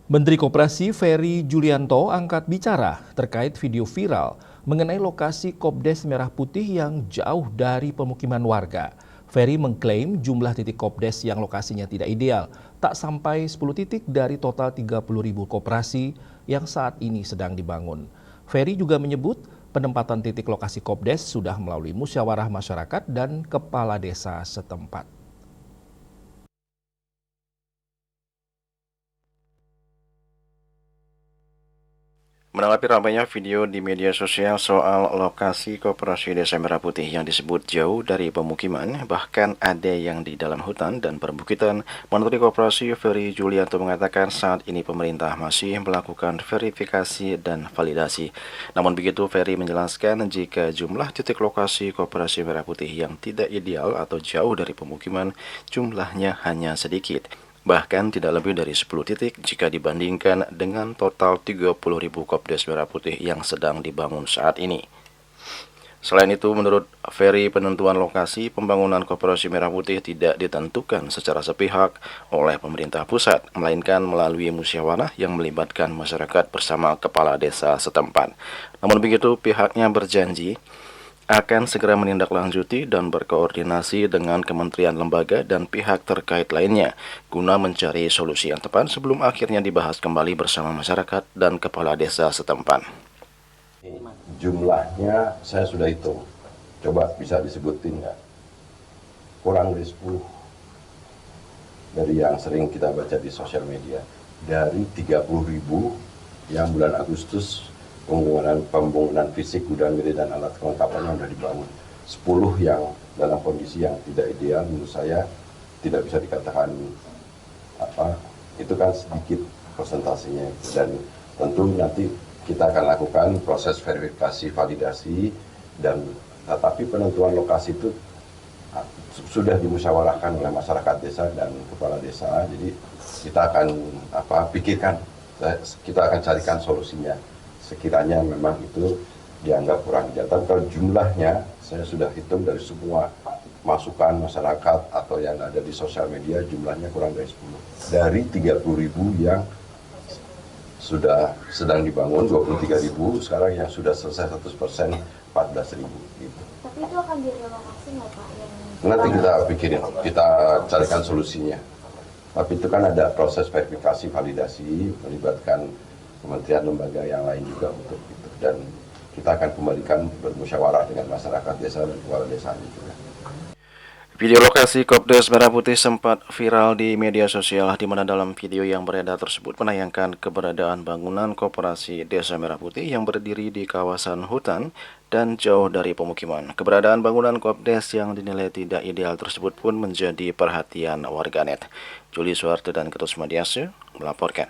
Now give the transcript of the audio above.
Menteri Koperasi Ferry Julianto angkat bicara terkait video viral mengenai lokasi Kopdes Merah Putih yang jauh dari pemukiman warga. Ferry mengklaim jumlah titik Kopdes yang lokasinya tidak ideal, tak sampai 10 titik dari total 30.000 koperasi yang saat ini sedang dibangun. Ferry juga menyebut penempatan titik lokasi Kopdes sudah melalui musyawarah masyarakat dan kepala desa setempat. Menanggapi ramainya video di media sosial soal lokasi Koperasi Desa Merah Putih yang disebut jauh dari pemukiman, bahkan ada yang di dalam hutan dan perbukitan, Menteri Koperasi Ferry Julianto mengatakan saat ini pemerintah masih melakukan verifikasi dan validasi. Namun begitu, Ferry menjelaskan jika jumlah titik lokasi Koperasi Merah Putih yang tidak ideal atau jauh dari pemukiman, jumlahnya hanya sedikit. Bahkan tidak lebih dari 10 titik jika dibandingkan dengan total 30.000 Kopdes Merah Putih yang sedang dibangun saat ini. Selain itu, menurut Ferry, penentuan lokasi pembangunan Koperasi Merah Putih tidak ditentukan secara sepihak oleh pemerintah pusat, melainkan melalui musyawarah yang melibatkan masyarakat bersama kepala desa setempat. Namun begitu, pihaknya berjanji akan segera menindaklanjuti dan berkoordinasi dengan kementerian lembaga dan pihak terkait lainnya guna mencari solusi yang tepat sebelum akhirnya dibahas kembali bersama masyarakat dan kepala desa setempat. Jumlahnya saya sudah hitung, coba bisa disebutin nggak? Kurang dari 10 dari yang sering kita baca di sosial media. Dari 30.000 yang bulan Agustus pembangunan fisik, gudang gede dan alat kelengkapannya sudah dibangun. 10 yang dalam kondisi yang tidak ideal menurut saya tidak bisa dikatakan itu kan sedikit persentasenya, dan tentu nanti kita akan lakukan proses verifikasi validasi, dan tetapi penentuan lokasi itu sudah dimusyawarahkan oleh masyarakat desa dan kepala desa. Jadi kita akan pikirkan, kita akan carikan solusinya sekiranya memang itu dianggap kurang ideal. Tapi kalau jumlahnya saya sudah hitung dari semua masukan masyarakat atau yang ada di sosial media, jumlahnya kurang dari 10. Dari 30.000 yang sudah sedang dibangun 23.000, sekarang yang sudah selesai 100% 14.000 gitu. Tapi itu akan direlokasi nggak Pak? Nanti kita pikirin, kita carikan solusinya. Tapi itu kan ada proses verifikasi validasi melibatkan kementerian lembaga yang lain juga untuk itu, dan kita akan kembalikan bermusyawarah dengan masyarakat desa dan kepala desanya juga. Video lokasi Kopdes Merah Putih sempat viral di media sosial, di mana dalam video yang beredar tersebut menayangkan keberadaan bangunan Koperasi Desa Merah Putih yang berdiri di kawasan hutan dan jauh dari pemukiman. Keberadaan bangunan Kopdes yang dinilai tidak ideal tersebut pun menjadi perhatian warganet. Juli Suwarte dan Ketus Madiase melaporkan.